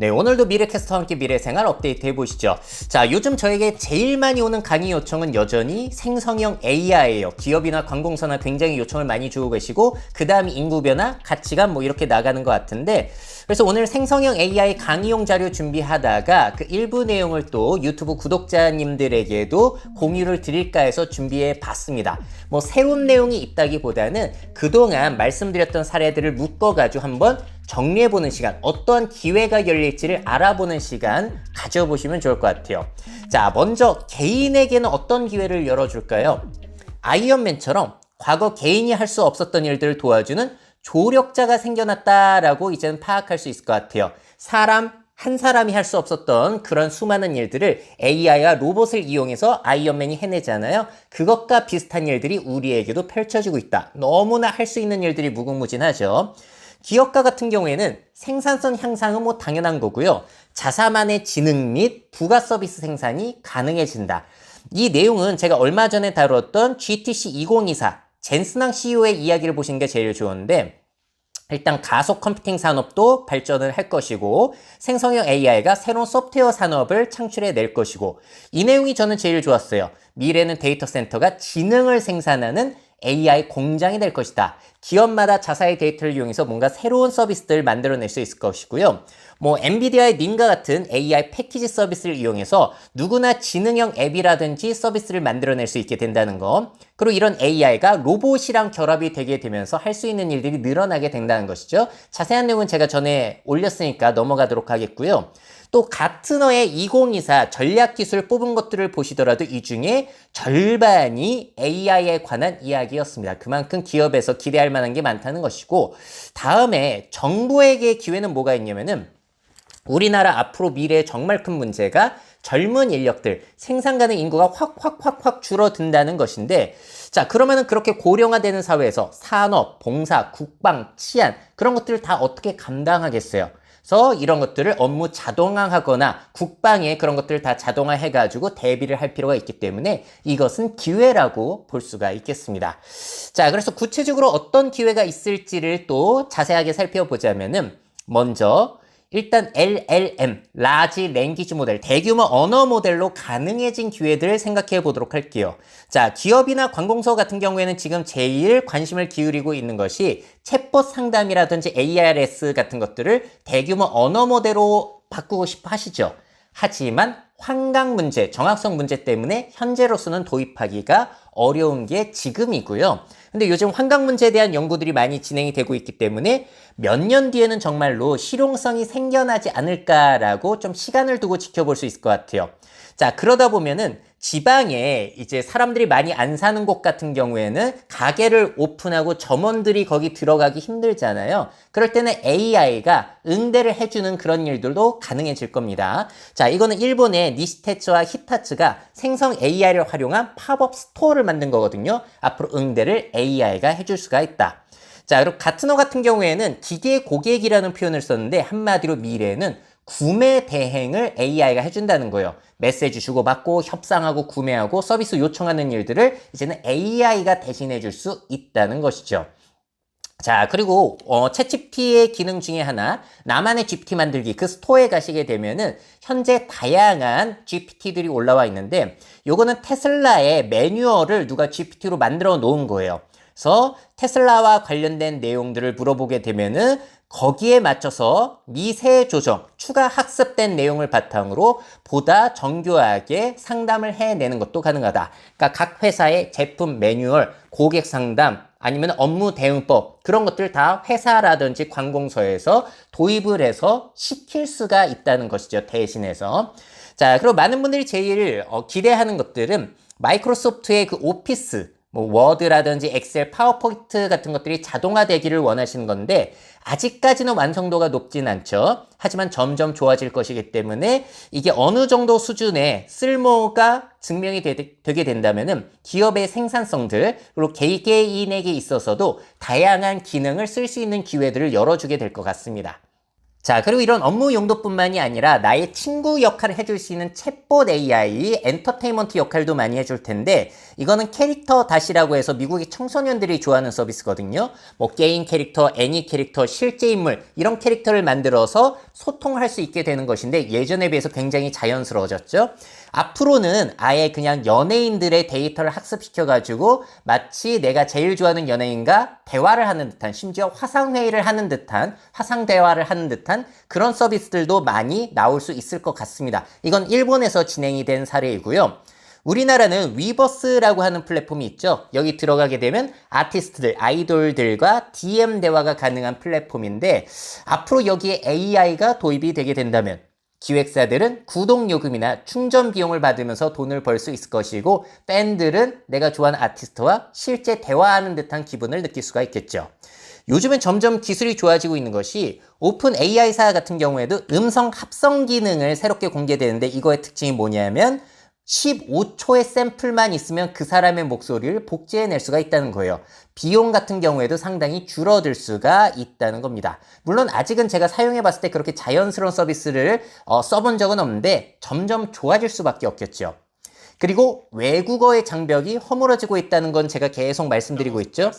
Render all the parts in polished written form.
네, 오늘도 미래캐스터와 함께 미래생활 업데이트 해보시죠. 자, 요즘 저에게 제일 많이 오는 강의 요청은 여전히 생성형 AI예요. 기업이나 관공서나 굉장히 요청을 많이 주고 계시고, 그 다음이 인구변화, 가치관 뭐 이렇게 나가는 것 같은데, 그래서 오늘 생성형 AI 강의용 자료 준비하다가 그 일부 내용을 또 유튜브 구독자님들에게도 공유를 드릴까 해서 준비해 봤습니다. 뭐 새로운 내용이 있다기보다는 그동안 말씀드렸던 사례들을 묶어가지고 한번 정리해보는 시간, 어떠한 기회가 열릴지를 알아보는 시간 가져보시면 좋을 것 같아요. 자, 먼저 개인에게는 어떤 기회를 열어줄까요? 아이언맨처럼 과거 개인이 할 수 없었던 일들을 도와주는 조력자가 생겨났다라고 이제는 파악할 수 있을 것 같아요. 한 사람이 할 수 없었던 그런 수많은 일들을 AI와 로봇을 이용해서 아이언맨이 해내잖아요. 그것과 비슷한 일들이 우리에게도 펼쳐지고 있다. 너무나 할 수 있는 일들이 무궁무진하죠. 기업가 같은 경우에는 생산성 향상은 뭐 당연한 거고요. 자사만의 지능 및 부가 서비스 생산이 가능해진다. 이 내용은 제가 얼마 전에 다뤘던 GTC 2024 젠스낭 CEO의 이야기를 보시는 게 제일 좋은데, 일단 가속 컴퓨팅 산업도 발전을 할 것이고 생성형 AI가 새로운 소프트웨어 산업을 창출해 낼 것이고, 이 내용이 저는 제일 좋았어요. 미래는 데이터 센터가 지능을 생산하는 AI 공장이 될 것이다. 기업마다 자사의 데이터를 이용해서 뭔가 새로운 서비스들을 만들어낼 수 있을 것이고요. 뭐 엔비디아의 닌가 같은 AI 패키지 서비스를 이용해서 누구나 지능형 앱이라든지 서비스를 만들어낼 수 있게 된다는 거. 그리고 이런 AI가 로봇이랑 결합이 되게 되면서 할 수 있는 일들이 늘어나게 된다는 것이죠. 자세한 내용은 제가 전에 올렸으니까 넘어가도록 하겠고요. 또 가트너의 2024 전략기술 뽑은 것들을 보시더라도 이 중에 절반이 AI에 관한 이야기였습니다. 그만큼 기업에서 기대할 만한 게 많다는 것이고, 다음에 정부에게 기회는 뭐가 있냐면은, 우리나라 앞으로 미래에 정말 큰 문제가 젊은 인력들, 생산 가능 인구가 확 줄어든다는 것인데, 자, 그러면은 그렇게 고령화되는 사회에서 산업, 봉사, 국방, 치안, 그런 것들을 다 어떻게 감당하겠어요? 그래서 이런 것들을 업무 자동화하거나 국방에 그런 것들을 다 자동화해가지고 대비를 할 필요가 있기 때문에 이것은 기회라고 볼 수가 있겠습니다. 자, 그래서 구체적으로 어떤 기회가 있을지를 또 자세하게 살펴보자면은, 먼저 일단 LLM, 라지 랭귀지 모델, 대규모 언어 모델로 가능해진 기회들을 생각해 보도록 할게요. 자, 기업이나 관공서 같은 경우에는 지금 제일 관심을 기울이고 있는 것이 챗봇 상담이라든지 ARS 같은 것들을 대규모 언어 모델로 바꾸고 싶어 하시죠. 하지만 환강 문제, 정확성 문제 때문에 현재로서는 도입하기가 어려운 게 지금이고요. 근데 요즘 환강 문제에 대한 연구들이 많이 진행이 되고 있기 때문에 몇 년 뒤에는 정말로 실용성이 생겨나지 않을까라고 좀 시간을 두고 지켜볼 수 있을 것 같아요. 자, 그러다 보면은 지방에 이제 사람들이 많이 안 사는 곳 같은 경우에는 가게를 오픈하고 점원들이 거기 들어가기 힘들잖아요. 그럴 때는 AI가 응대를 해주는 그런 일들도 가능해질 겁니다. 자, 이거는 일본의 니시테츠와 히타츠가 생성 AI를 활용한 팝업 스토어를 만든 거거든요. 앞으로 응대를 AI가 해줄 수가 있다. 자, 그리고 가트너 같은 경우에는 기계 고객이라는 표현을 썼는데, 한마디로 미래에는 구매 대행을 AI가 해준다는 거예요. 메시지 주고받고 협상하고 구매하고 서비스 요청하는 일들을 이제는 AI가 대신해 줄 수 있다는 것이죠. 자, 그리고 챗GPT의 기능 중에 하나, 나만의 GPT 만들기, 그 스토어에 가시게 되면은 현재 다양한 GPT들이 올라와 있는데, 요거는 테슬라의 매뉴얼을 누가 GPT로 만들어 놓은 거예요. 그래서 테슬라와 관련된 내용들을 물어보게 되면은 거기에 맞춰서 미세 조정, 추가 학습된 내용을 바탕으로 보다 정교하게 상담을 해내는 것도 가능하다. 그러니까 각 회사의 제품 매뉴얼, 고객 상담, 아니면 업무 대응법, 그런 것들 다 회사라든지 관공서에서 도입을 해서 시킬 수가 있다는 것이죠. 대신해서. 자, 그리고 많은 분들이 제일 기대하는 것들은 마이크로소프트의 그 오피스, 뭐 워드라든지 엑셀, 파워포인트 같은 것들이 자동화되기를 원하시는 건데, 아직까지는 완성도가 높진 않죠. 하지만 점점 좋아질 것이기 때문에 이게 어느 정도 수준의 쓸모가 증명이 되게 된다면은 기업의 생산성들, 그리고 개개인에게 있어서도 다양한 기능을 쓸 수 있는 기회들을 열어주게 될 것 같습니다. 자, 그리고 이런 업무 용도뿐만이 아니라 나의 친구 역할을 해줄 수 있는 챗봇 AI, 엔터테인먼트 역할도 많이 해줄 텐데 이거는 캐릭터 다시라고 해서 미국의 청소년들이 좋아하는 서비스거든요. 뭐 게임 캐릭터, 애니 캐릭터, 실제 인물 이런 캐릭터를 만들어서 소통할 수 있게 되는 것인데 예전에 비해서 굉장히 자연스러워졌죠. 앞으로는 아예 그냥 연예인들의 데이터를 학습시켜가지고 마치 내가 제일 좋아하는 연예인과 대화를 하는 듯한, 심지어 화상회의를 하는 듯한, 화상대화를 하는 듯한 그런 서비스들도 많이 나올 수 있을 것 같습니다. 이건 일본에서 진행이 된 사례이고요. 우리나라는 위버스라고 하는 플랫폼이 있죠. 여기 들어가게 되면 아티스트들, 아이돌들과 DM 대화가 가능한 플랫폼인데 앞으로 여기에 AI가 도입이 되게 된다면 기획사들은 구독 요금이나 충전 비용을 받으면서 돈을 벌 수 있을 것이고 팬들은 내가 좋아하는 아티스트와 실제 대화하는 듯한 기분을 느낄 수가 있겠죠. 요즘은 점점 기술이 좋아지고 있는 것이 오픈 AI사 같은 경우에도 음성 합성 기능을 새롭게 공개되는데 이거의 특징이 뭐냐면 15초의 샘플만 있으면 그 사람의 목소리를 복제해낼 수가 있다는 거예요. 비용 같은 경우에도 상당히 줄어들 수가 있다는 겁니다. 물론 아직은 제가 사용해봤을 때 그렇게 자연스러운 서비스를 써본 적은 없는데 점점 좋아질 수밖에 없겠죠. 그리고 외국어의 장벽이 허물어지고 있다는 건 제가 계속 말씀드리고 있죠.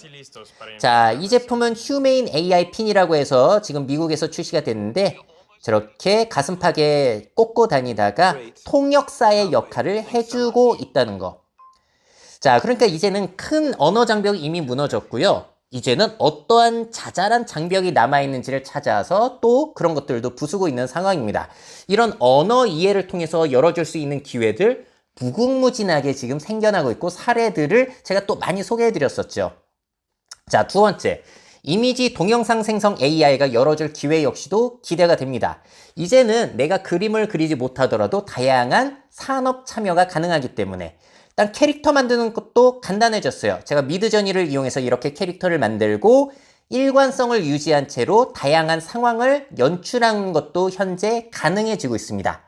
자, 이 제품은 휴메인 AI 핀이라고 해서 지금 미국에서 출시가 됐는데 저렇게 가슴팍에 꽂고 다니다가 통역사의 역할을 해주고 있다는 거. 자, 그러니까 이제는 큰 언어 장벽이 이미 무너졌고요. 이제는 어떠한 자잘한 장벽이 남아있는지를 찾아서 또 그런 것들도 부수고 있는 상황입니다. 이런 언어 이해를 통해서 열어줄 수 있는 기회들 무궁무진하게 지금 생겨나고 있고 사례들을 제가 또 많이 소개해드렸었죠. 자, 두 번째. 이미지 동영상 생성 AI가 열어줄 기회 역시도 기대가 됩니다. 이제는 내가 그림을 그리지 못하더라도 다양한 산업 참여가 가능하기 때문에 일단 캐릭터 만드는 것도 간단해졌어요. 제가 미드저니를 이용해서 이렇게 캐릭터를 만들고 일관성을 유지한 채로 다양한 상황을 연출하는 것도 현재 가능해지고 있습니다.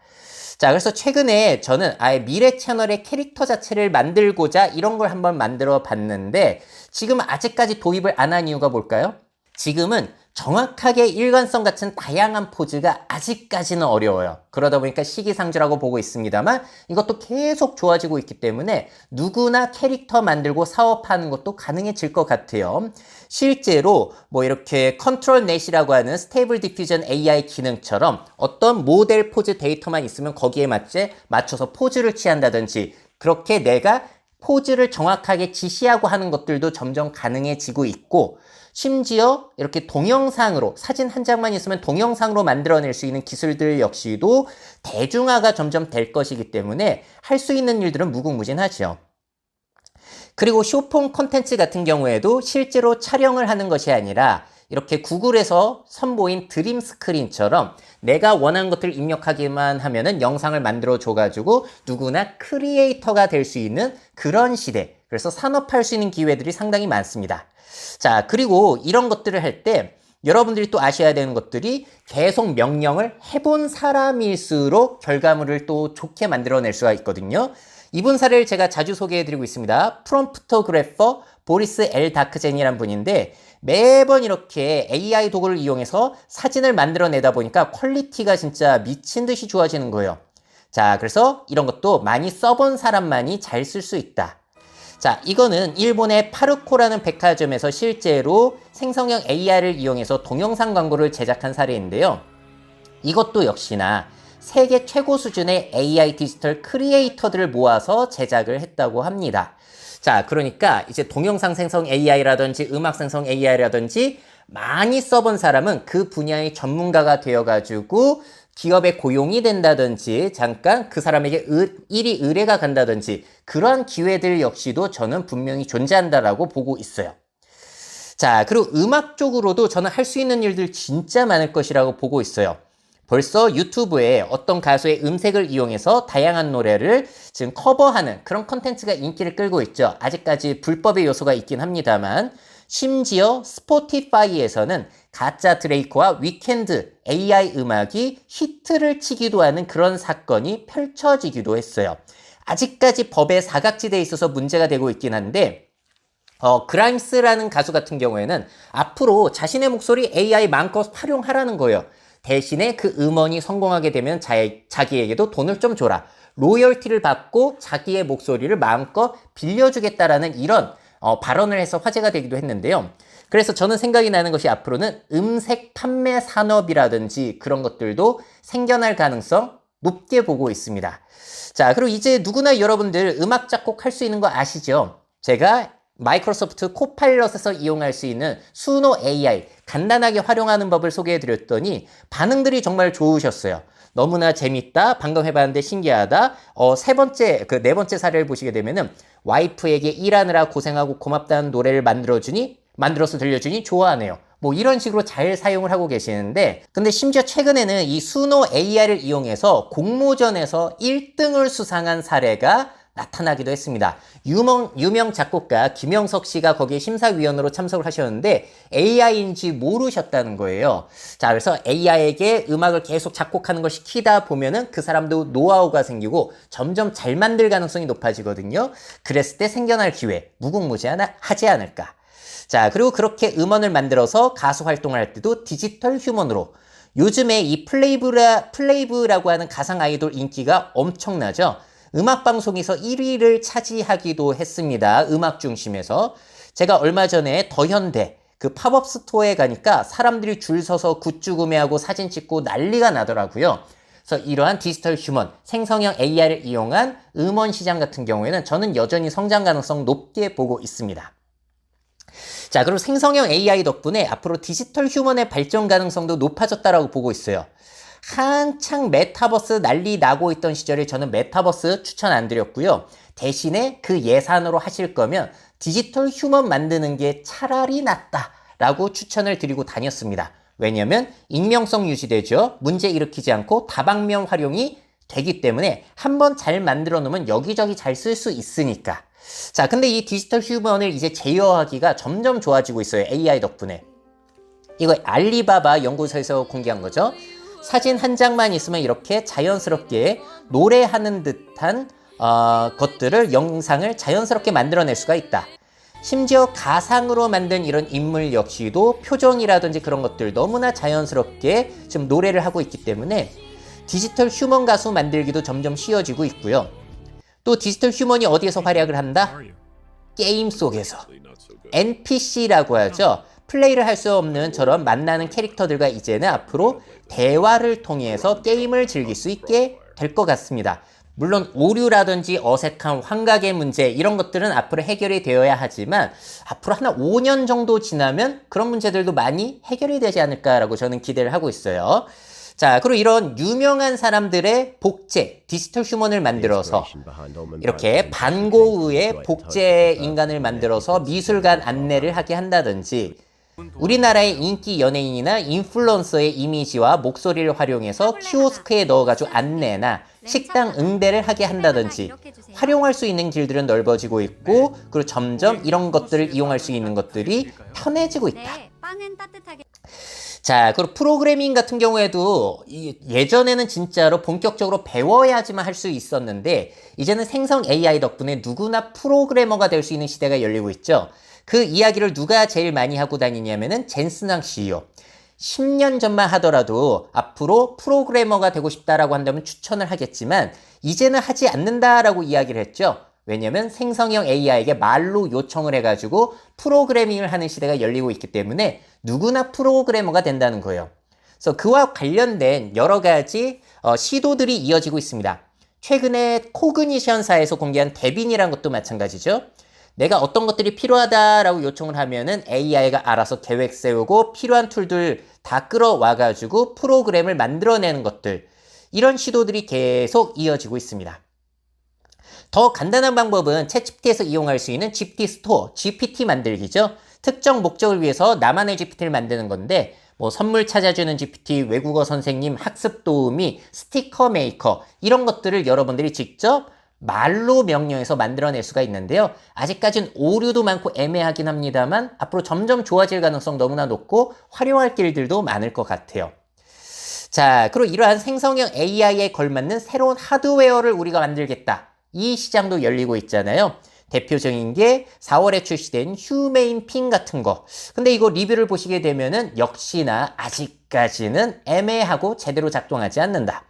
자, 그래서 최근에 저는 아예 미래 채널의 캐릭터 자체를 만들고자 이런 걸 한번 만들어 봤는데 지금 아직까지 도입을 안 한 이유가 뭘까요? 지금은 정확하게 일관성 같은 다양한 포즈가 아직까지는 어려워요. 그러다 보니까 시기상조라고 보고 있습니다만 이것도 계속 좋아지고 있기 때문에 누구나 캐릭터 만들고 사업하는 것도 가능해질 것 같아요. 실제로 뭐 이렇게 컨트롤 넷이라고 하는 스테이블 디퓨전 AI 기능처럼 어떤 모델 포즈 데이터만 있으면 거기에 맞춰서 포즈를 취한다든지 그렇게 내가 포즈를 정확하게 지시하고 하는 것들도 점점 가능해지고 있고 심지어 이렇게 동영상으로 사진 한 장만 있으면 동영상으로 만들어낼 수 있는 기술들 역시도 대중화가 점점 될 것이기 때문에 할 수 있는 일들은 무궁무진하죠. 그리고 쇼폼 콘텐츠 같은 경우에도 실제로 촬영을 하는 것이 아니라 이렇게 구글에서 선보인 드림 스크린처럼 내가 원하는 것들을 입력하기만 하면은 영상을 만들어 줘가지고 누구나 크리에이터가 될 수 있는 그런 시대. 그래서 산업할 수 있는 기회들이 상당히 많습니다. 자, 그리고 이런 것들을 할 때 여러분들이 또 아셔야 되는 것들이 계속 명령을 해본 사람일수록 결과물을 또 좋게 만들어낼 수가 있거든요. 이분 사례를 제가 자주 소개해드리고 있습니다. 프롬프터그래퍼 보리스 엘 다크젠이란 분인데 매번 이렇게 AI 도구를 이용해서 사진을 만들어내다 보니까 퀄리티가 진짜 미친 듯이 좋아지는 거예요. 자, 그래서 이런 것도 많이 써본 사람만이 잘 쓸 수 있다. 자, 이거는 일본의 파르코라는 백화점에서 실제로 생성형 AI를 이용해서 동영상 광고를 제작한 사례인데요. 이것도 역시나 세계 최고 수준의 AI 디지털 크리에이터들을 모아서 제작을 했다고 합니다. 자, 그러니까 이제 동영상 생성 AI라든지 음악 생성 AI라든지 많이 써본 사람은 그 분야의 전문가가 되어가지고 기업에 고용이 된다든지 잠깐 그 사람에게 일이 의뢰가 간다든지 그러한 기회들 역시도 저는 분명히 존재한다라고 보고 있어요. 자, 그리고 음악 쪽으로도 저는 할 수 있는 일들 진짜 많을 것이라고 보고 있어요. 벌써 유튜브에 어떤 가수의 음색을 이용해서 다양한 노래를 지금 커버하는 그런 콘텐츠가 인기를 끌고 있죠. 아직까지 불법의 요소가 있긴 합니다만 심지어 스포티파이에서는 가짜 드레이크와 위켄드 AI 음악이 히트를 치기도 하는 그런 사건이 펼쳐지기도 했어요. 아직까지 법의 사각지대에 있어서 문제가 되고 있긴 한데 그라임스라는 가수 같은 경우에는 앞으로 자신의 목소리 AI 마음껏 활용하라는 거예요. 대신에 그 음원이 성공하게 되면 자기에게도 돈을 좀 줘라. 로열티를 받고 자기의 목소리를 마음껏 빌려주겠다라는 이런 발언을 해서 화제가 되기도 했는데요. 그래서 저는 생각이 나는 것이 앞으로는 음색 판매 산업이라든지 그런 것들도 생겨날 가능성 높게 보고 있습니다. 자, 그리고 이제 누구나 여러분들 음악 작곡할 수 있는 거 아시죠? 제가 마이크로소프트 코파일럿에서 이용할 수 있는 수노 AI 간단하게 활용하는 법을 소개해 드렸더니 반응들이 정말 좋으셨어요. 너무나 재밌다. 방금 해봤는데 신기하다. 네 번째 사례를 보시게 되면은 와이프에게 일하느라 고생하고 고맙다는 노래를 만들어서 들려주니 좋아하네요. 뭐 이런 식으로 잘 사용을 하고 계시는데, 근데 심지어 최근에는 이 수노 AI를 이용해서 공모전에서 1등을 수상한 사례가 나타나기도 했습니다. 유명 작곡가 김영석 씨가 거기에 심사위원으로 참석을 하셨는데 AI인지 모르셨다는 거예요. 자, 그래서 AI에게 음악을 계속 작곡하는 걸 시키다 보면은 그 사람도 노하우가 생기고 점점 잘 만들 가능성이 높아지거든요. 그랬을 때 생겨날 기회, 무궁무진하지 않을까. 자, 그리고 그렇게 음원을 만들어서 가수 활동을 할 때도 디지털 휴먼으로, 요즘에 이 플레이브라고 하는 가상 아이돌 인기가 엄청나죠. 음악방송에서 1위를 차지하기도 했습니다. 음악 중심에서. 제가 얼마 전에 더현대 그 팝업 스토어에 가니까 사람들이 줄 서서 굿즈 구매하고 사진 찍고 난리가 나더라고요. 그래서 이러한 디지털 휴먼, 생성형 AI를 이용한 음원 시장 같은 경우에는 저는 여전히 성장 가능성 높게 보고 있습니다. 자, 그리고 생성형 AI 덕분에 앞으로 디지털 휴먼의 발전 가능성도 높아졌다라고 보고 있어요. 한창 메타버스 난리 나고 있던 시절에 저는 메타버스 추천 안 드렸고요. 대신에 그 예산으로 하실 거면 디지털 휴먼 만드는 게 차라리 낫다라고 추천을 드리고 다녔습니다. 왜냐면 익명성 유지되죠. 문제 일으키지 않고 다방면 활용이 되기 때문에 한번 잘 만들어 놓으면 여기저기 잘 쓸 수 있으니까. 자, 근데 이 디지털 휴먼을 이제 제어하기가 점점 좋아지고 있어요. AI 덕분에. 이거 알리바바 연구소에서 공개한 거죠. 사진 한 장만 있으면 이렇게 자연스럽게 노래하는 듯한 영상을 자연스럽게 만들어낼 수가 있다. 심지어 가상으로 만든 이런 인물 역시도 표정이라든지 그런 것들 너무나 자연스럽게 지금 노래를 하고 있기 때문에 디지털 휴먼 가수 만들기도 점점 쉬워지고 있고요. 또 디지털 휴먼이 어디에서 활약을 한다? 게임 속에서. NPC라고 하죠. 플레이를 할 수 없는 저런 만나는 캐릭터들과 이제는 앞으로 대화를 통해서 게임을 즐길 수 있게 될 것 같습니다. 물론 오류라든지 어색한 환각의 문제 이런 것들은 앞으로 해결이 되어야 하지만 앞으로 한 5년 정도 지나면 그런 문제들도 많이 해결이 되지 않을까라고 저는 기대를 하고 있어요. 자, 그리고 이런 유명한 사람들의 복제, 디지털 휴먼을 만들어서 이렇게 반고의의 복제 인간을 만들어서 미술관 안내를 하게 한다든지, 우리나라의 인기 연예인이나 인플루언서의 이미지와 목소리를 활용해서 키오스크에 넣어가지고 안내나 식당 응대를 하게 한다든지 활용할 수 있는 길들은 넓어지고 있고, 그리고 점점 이런 것들을 이용할 수 있는 것들이 편해지고 있다. 자, 그리고 프로그래밍 같은 경우에도 예전에는 진짜로 본격적으로 배워야지만 할 수 있었는데 이제는 생성 AI 덕분에 누구나 프로그래머가 될 수 있는 시대가 열리고 있죠. 그 이야기를 누가 제일 많이 하고 다니냐면은 젠슨왕 CEO. 10년 전만 하더라도 앞으로 프로그래머가 되고 싶다라고 한다면 추천을 하겠지만 이제는 하지 않는다라고 이야기를 했죠. 왜냐면 생성형 AI에게 말로 요청을 해가지고 프로그래밍을 하는 시대가 열리고 있기 때문에 누구나 프로그래머가 된다는 거예요. 그래서 그와 관련된 여러 가지 시도들이 이어지고 있습니다. 최근에 코그니션사에서 공개한 데빈이라는 것도 마찬가지죠. 내가 어떤 것들이 필요하다라고 요청을 하면은 AI가 알아서 계획 세우고 필요한 툴들 다 끌어와가지고 프로그램을 만들어내는 것들, 이런 시도들이 계속 이어지고 있습니다. 더 간단한 방법은 챗GPT에서 이용할 수 있는 GPT 스토어, GPT 만들기죠. 특정 목적을 위해서 나만의 GPT를 만드는 건데, 뭐 선물 찾아주는 GPT, 외국어 선생님, 학습 도우미, 스티커 메이커, 이런 것들을 여러분들이 직접 말로 명령해서 만들어낼 수가 있는데요. 아직까지는 오류도 많고 애매하긴 합니다만 앞으로 점점 좋아질 가능성 너무나 높고 활용할 길들도 많을 것 같아요. 자, 그리고 이러한 생성형 AI에 걸맞는 새로운 하드웨어를 우리가 만들겠다. 이 시장도 열리고 있잖아요. 대표적인 게 4월에 출시된 휴메인 핀 같은 거. 근데 이거 리뷰를 보시게 되면은 역시나 아직까지는 애매하고 제대로 작동하지 않는다.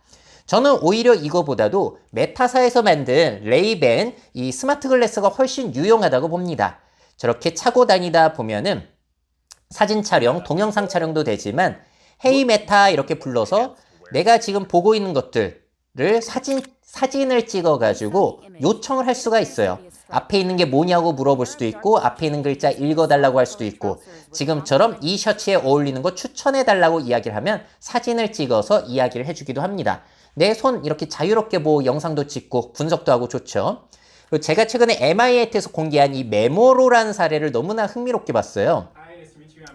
저는 오히려 이거보다도 메타사에서 만든 레이벤 이 스마트 글래스가 훨씬 유용하다고 봅니다. 저렇게 차고 다니다 보면은 사진 촬영, 동영상 촬영도 되지만 헤이 메타 이렇게 불러서 내가 지금 보고 있는 것들을 사진을 찍어가지고 요청을 할 수가 있어요. 앞에 있는 게 뭐냐고 물어볼 수도 있고 앞에 있는 글자 읽어달라고 할 수도 있고 지금처럼 이 셔츠에 어울리는 거 추천해달라고 이야기를 하면 사진을 찍어서 이야기를 해주기도 합니다. 내 손 이렇게 자유롭게 뭐 영상도 찍고 분석도 하고 좋죠. 그리고 제가 최근에 MIAT에서 공개한 이 메모로라는 사례를 너무나 흥미롭게 봤어요.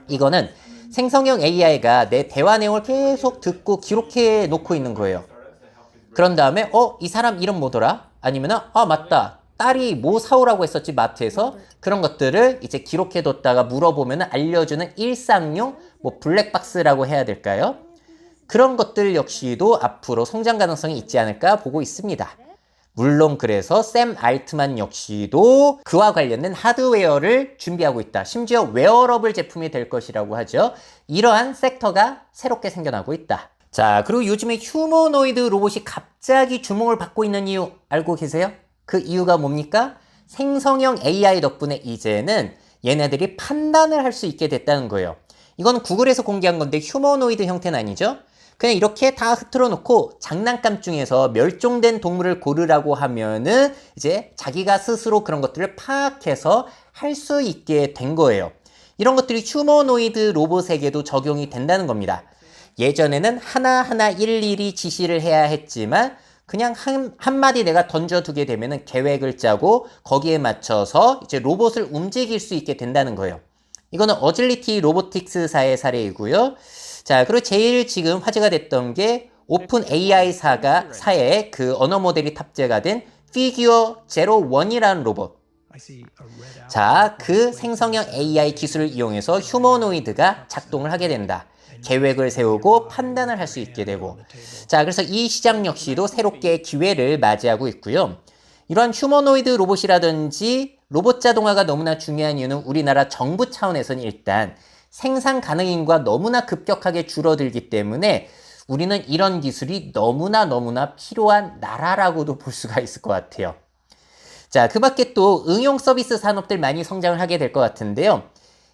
이거는 생성형 AI가 내 대화 내용을 계속 듣고 기록해 놓고 있는 거예요. 그런 다음에 이 사람 이름 뭐더라? 아니면은 맞다. 딸이 뭐 사오라고 했었지 마트에서 그런 것들을 이제 기록해 뒀다가 물어보면 알려주는 일상용 뭐 블랙박스라고 해야 될까요? 그런 것들 역시도 앞으로 성장 가능성이 있지 않을까 보고 있습니다. 물론 그래서 샘 알트만 역시도 그와 관련된 하드웨어를 준비하고 있다. 심지어 웨어러블 제품이 될 것이라고 하죠. 이러한 섹터가 새롭게 생겨나고 있다. 자, 그리고 요즘에 휴머노이드 로봇이 갑자기 주목을 받고 있는 이유 알고 계세요? 그 이유가 뭡니까? 생성형 AI 덕분에 이제는 얘네들이 판단을 할 수 있게 됐다는 거예요. 이건 구글에서 공개한 건데 휴머노이드 형태는 아니죠? 그냥 이렇게 다 흐트러 놓고 장난감 중에서 멸종된 동물을 고르라고 하면은 이제 자기가 스스로 그런 것들을 파악해서 할 수 있게 된 거예요. 이런 것들이 휴머노이드 로봇에게도 적용이 된다는 겁니다. 예전에는 하나하나 일일이 지시를 해야 했지만 그냥 한마디 내가 던져두게 되면은 계획을 짜고 거기에 맞춰서 이제 로봇을 움직일 수 있게 된다는 거예요. 이거는 어질리티 로보틱스사의 사례이고요. 자, 그리고 제일 지금 화제가 됐던 게 오픈 AI사의 그 언어 모델이 탑재가 된 피규어 01이라는 로봇. 자, 그 생성형 AI 기술을 이용해서 휴머노이드가 작동을 하게 된다. 계획을 세우고 판단을 할 수 있게 되고. 자, 그래서 이 시장 역시도 새롭게 기회를 맞이하고 있고요. 이러한 휴머노이드 로봇이라든지 로봇 자동화가 너무나 중요한 이유는 우리나라 정부 차원에서는 일단 생산 가능인구가 너무나 급격하게 줄어들기 때문에 우리는 이런 기술이 너무나 필요한 나라라고도 볼 수가 있을 것 같아요. 자, 그 밖에 또 응용 서비스 산업들 많이 성장을 하게 될 것 같은데요.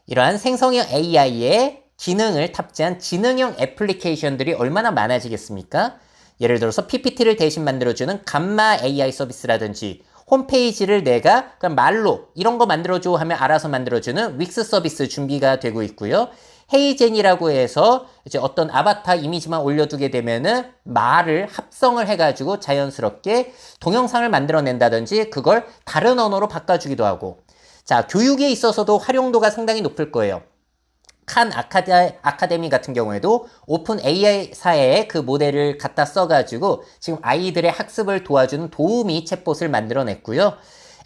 이러한 생성형 AI의 기능을 탑재한 지능형 애플리케이션들이 얼마나 많아지겠습니까? 예를 들어서 PPT를 대신 만들어주는 감마 AI 서비스라든지 홈페이지를 내가 그냥 말로 이런 거 만들어줘 하면 알아서 만들어주는 윅스 서비스 준비가 되고 있고요. 헤이젠이라고 해서 이제 어떤 아바타 이미지만 올려두게 되면은 말을 합성을 해가지고 자연스럽게 동영상을 만들어낸다든지 그걸 다른 언어로 바꿔주기도 하고. 자, 교육에 있어서도 활용도가 상당히 높을 거예요. 칸 아카데미 같은 경우에도 오픈 AI사의 그 모델을 갖다 써가지고 지금 아이들의 학습을 도와주는 도우미 챗봇을 만들어냈고요.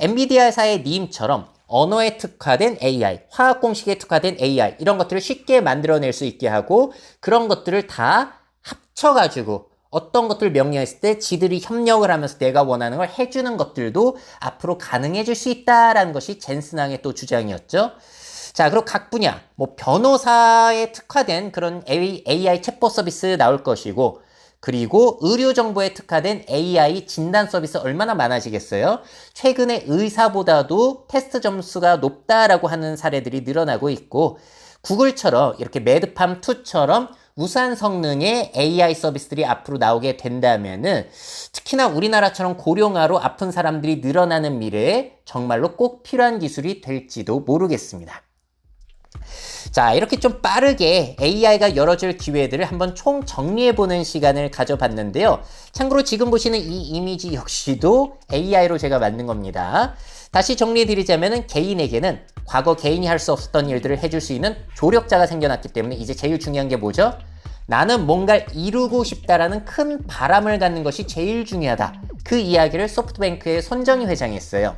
엔비디아사의 님처럼 언어에 특화된 AI, 화학 공식에 특화된 AI 이런 것들을 쉽게 만들어낼 수 있게 하고 그런 것들을 다 합쳐가지고 어떤 것들을 명령했을 때 지들이 협력을 하면서 내가 원하는 걸 해주는 것들도 앞으로 가능해질 수 있다라는 것이 젠슨항의 또 주장이었죠. 자, 그리고 각 분야, 뭐 변호사에 특화된 그런 AI 챗봇 서비스 나올 것이고, 그리고 의료 정보에 특화된 AI 진단 서비스 얼마나 많아지겠어요? 최근에 의사보다도 테스트 점수가 높다라고 하는 사례들이 늘어나고 있고, 구글처럼 이렇게 매드팜2처럼 우수한 성능의 AI 서비스들이 앞으로 나오게 된다면은 특히나 우리나라처럼 고령화로 아픈 사람들이 늘어나는 미래에 정말로 꼭 필요한 기술이 될지도 모르겠습니다. 자, 이렇게 좀 빠르게 AI가 열어줄 기회들을 한번 총 정리해보는 시간을 가져봤는데요. 참고로 지금 보시는 이 이미지 역시도 AI로 제가 만든 겁니다. 다시 정리해드리자면 개인에게는 과거 개인이 할 수 없었던 일들을 해줄 수 있는 조력자가 생겨났기 때문에 이제 제일 중요한 게 뭐죠? 나는 뭔가를 이루고 싶다라는 큰 바람을 갖는 것이 제일 중요하다. 그 이야기를 소프트뱅크의 손정희 회장이 했어요.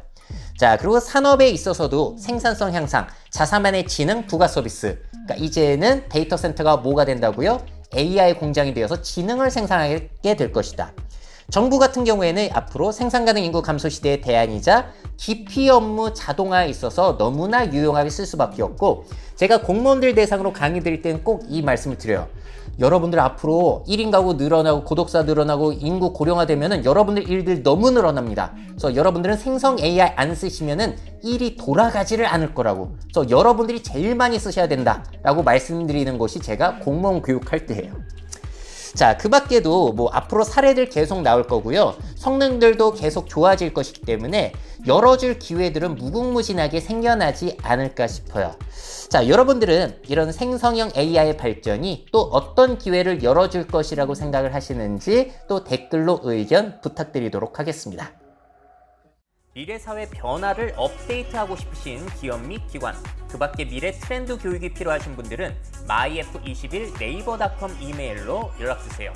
자, 그리고 산업에 있어서도 생산성 향상, 자사만의 지능 부가 서비스. 그러니까 이제는 데이터 센터가 뭐가 된다고요? AI 공장이 되어서 지능을 생산하게 될 것이다. 정부 같은 경우에는 앞으로 생산 가능 인구 감소 시대의 대안이자 기피 업무 자동화에 있어서 너무나 유용하게 쓸 수밖에 없고, 제가 공무원들 대상으로 강의 드릴 때는 꼭 이 말씀을 드려요. 여러분들 앞으로 1인 가구 늘어나고 고독사 늘어나고 인구 고령화되면은 여러분들 일들 너무 늘어납니다. 그래서 여러분들은 생성 AI 안 쓰시면은 일이 돌아가지를 않을 거라고. 그래서 여러분들이 제일 많이 쓰셔야 된다라고 말씀드리는 것이 제가 공무원 교육할 때예요. 자, 그 밖에도 뭐 앞으로 사례들 계속 나올 거고요. 성능들도 계속 좋아질 것이기 때문에 열어줄 기회들은 무궁무진하게 생겨나지 않을까 싶어요. 자, 여러분들은 이런 생성형 AI 발전이 또 어떤 기회를 열어줄 것이라고 생각을 하시는지 또 댓글로 의견 부탁드리도록 하겠습니다. 미래사회 변화를 업데이트하고 싶으신 기업 및 기관, 그 밖에 미래 트렌드 교육이 필요하신 분들은 myf21 네이버닷컴 이메일로 연락주세요.